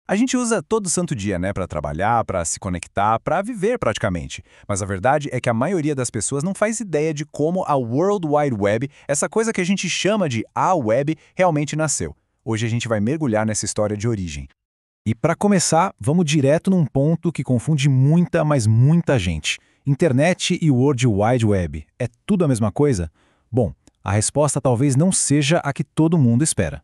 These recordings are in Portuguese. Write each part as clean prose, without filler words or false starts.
A gente usa todo santo dia, né, para trabalhar, para se conectar, para viver praticamente. Mas a verdade é que a maioria das pessoas não faz ideia de como a World Wide Web, essa coisa que a gente chama de a web, realmente nasceu. Hoje a gente vai mergulhar nessa história de origem. E para começar, vamos direto num ponto que confunde muita, mas muita gente. Internet e World Wide Web, é tudo a mesma coisa? Bom, a resposta talvez não seja a que todo mundo espera.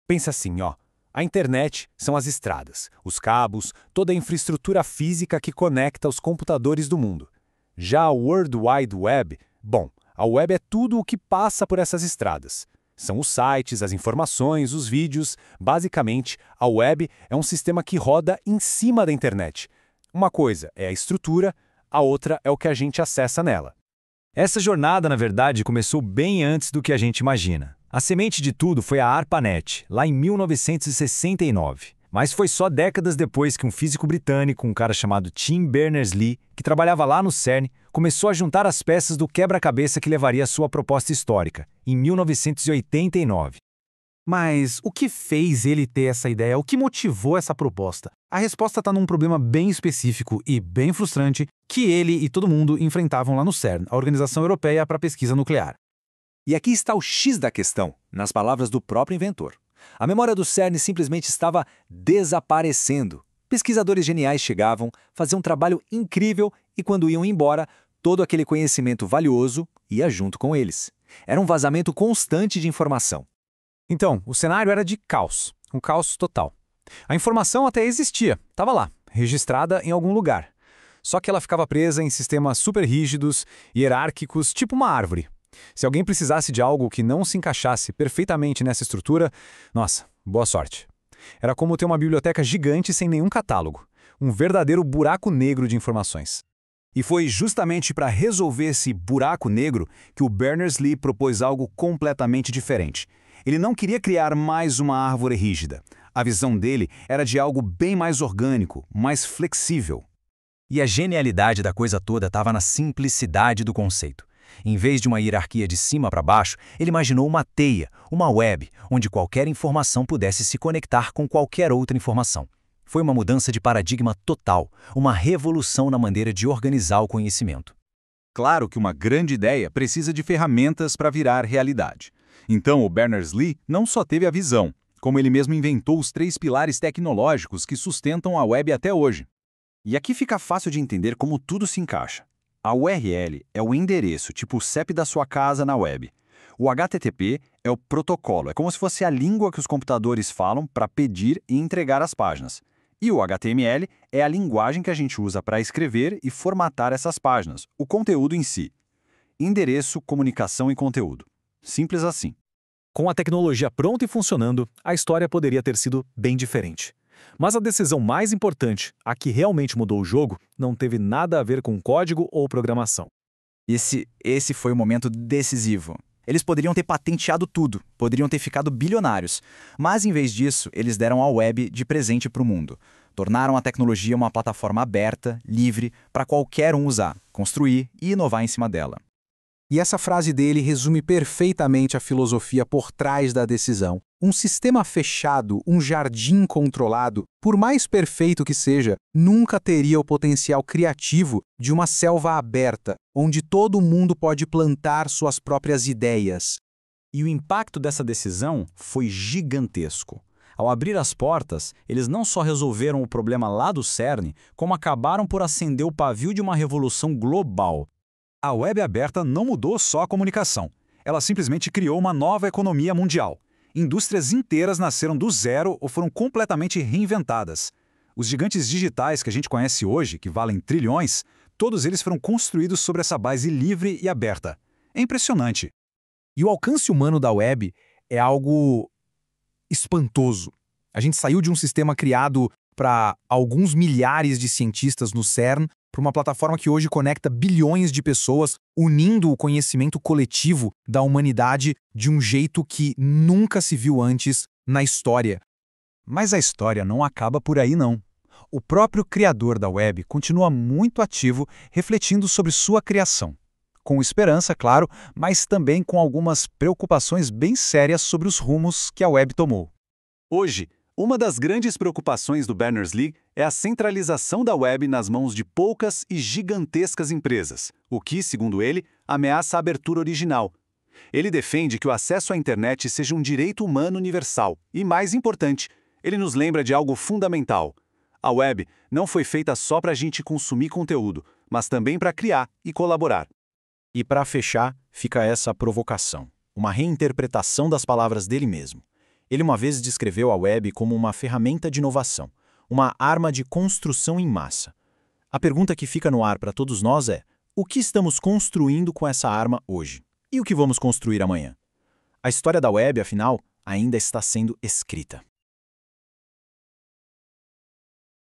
Pensa assim, ó. A internet são as estradas, os cabos, toda a infraestrutura física que conecta os computadores do mundo. Já a World Wide Web, bom, a web é tudo o que passa por essas estradas. São os sites, as informações, os vídeos. Basicamente, a web é um sistema que roda em cima da internet. Uma coisa é a estrutura, a outra é o que a gente acessa nela. Essa jornada, na verdade, começou bem antes do que a gente imagina. A semente de tudo foi a ARPANET, lá em 1969. Mas foi só décadas depois que um físico britânico, um cara chamado Tim Berners-Lee, que trabalhava lá no CERN, começou a juntar as peças do quebra-cabeça que levaria à sua proposta histórica, em 1989. Mas o que fez ele ter essa ideia? O que motivou essa proposta? A resposta está num problema bem específico e bem frustrante que ele e todo mundo enfrentavam lá no CERN, a Organização Europeia para a Pesquisa Nuclear. E aqui está o X da questão, nas palavras do próprio inventor. A memória do CERN simplesmente estava desaparecendo. Pesquisadores geniais chegavam, faziam um trabalho incrível e, quando iam embora, todo aquele conhecimento valioso ia junto com eles. Era um vazamento constante de informação. Então, o cenário era de caos, um caos total. A informação até existia, estava lá, registrada em algum lugar. Só que ela ficava presa em sistemas super rígidos, hierárquicos, tipo uma árvore. Se alguém precisasse de algo que não se encaixasse perfeitamente nessa estrutura, nossa, boa sorte. Era como ter uma biblioteca gigante sem nenhum catálogo. Um verdadeiro buraco negro de informações. E foi justamente para resolver esse buraco negro que o Berners-Lee propôs algo completamente diferente. Ele não queria criar mais uma árvore rígida. A visão dele era de algo bem mais orgânico, mais flexível. E a genialidade da coisa toda estava na simplicidade do conceito. Em vez de uma hierarquia de cima para baixo, ele imaginou uma teia, uma web, onde qualquer informação pudesse se conectar com qualquer outra informação. Foi uma mudança de paradigma total, uma revolução na maneira de organizar o conhecimento. Claro que uma grande ideia precisa de ferramentas para virar realidade. Então o Berners-Lee não só teve a visão, como ele mesmo inventou os 3 pilares tecnológicos que sustentam a web até hoje. E aqui fica fácil de entender como tudo se encaixa. A URL é o endereço, tipo o CEP da sua casa na web. O HTTP é o protocolo, é como se fosse a língua que os computadores falam para pedir e entregar as páginas. E o HTML é a linguagem que a gente usa para escrever e formatar essas páginas, o conteúdo em si. Endereço, comunicação e conteúdo. Simples assim. Com a tecnologia pronta e funcionando, a história poderia ter sido bem diferente. Mas a decisão mais importante, a que realmente mudou o jogo, não teve nada a ver com código ou programação. Esse foi o momento decisivo. Eles poderiam ter patenteado tudo, poderiam ter ficado bilionários. Mas, em vez disso, eles deram a web de presente para o mundo. Tornaram a tecnologia uma plataforma aberta, livre, para qualquer um usar, construir e inovar em cima dela. E essa frase dele resume perfeitamente a filosofia por trás da decisão. Um sistema fechado, um jardim controlado, por mais perfeito que seja, nunca teria o potencial criativo de uma selva aberta, onde todo mundo pode plantar suas próprias ideias. E o impacto dessa decisão foi gigantesco. Ao abrir as portas, eles não só resolveram o problema lá do CERN, como acabaram por acender o pavio de uma revolução global. A web aberta não mudou só a comunicação. Ela simplesmente criou uma nova economia mundial. Indústrias inteiras nasceram do zero ou foram completamente reinventadas. Os gigantes digitais que a gente conhece hoje, que valem trilhões, todos eles foram construídos sobre essa base livre e aberta. É impressionante. E o alcance humano da web é algo espantoso. A gente saiu de um sistema criado para alguns milhares de cientistas no CERN para uma plataforma que hoje conecta bilhões de pessoas, unindo o conhecimento coletivo da humanidade de um jeito que nunca se viu antes na história. Mas a história não acaba por aí, não. O próprio criador da web continua muito ativo, refletindo sobre sua criação. Com esperança, claro, mas também com algumas preocupações bem sérias sobre os rumos que a web tomou. Hoje, Uma das grandes preocupações do Berners-Lee é a centralização da web nas mãos de poucas e gigantescas empresas, o que, segundo ele, ameaça a abertura original. Ele defende que o acesso à internet seja um direito humano universal e, mais importante, ele nos lembra de algo fundamental. A web não foi feita só para a gente consumir conteúdo, mas também para criar e colaborar. E para fechar, fica essa provocação, uma reinterpretação das palavras dele mesmo. Ele uma vez descreveu a web como uma ferramenta de inovação, uma arma de construção em massa. A pergunta que fica no ar para todos nós é: o que estamos construindo com essa arma hoje? E o que vamos construir amanhã? A história da web, afinal, ainda está sendo escrita.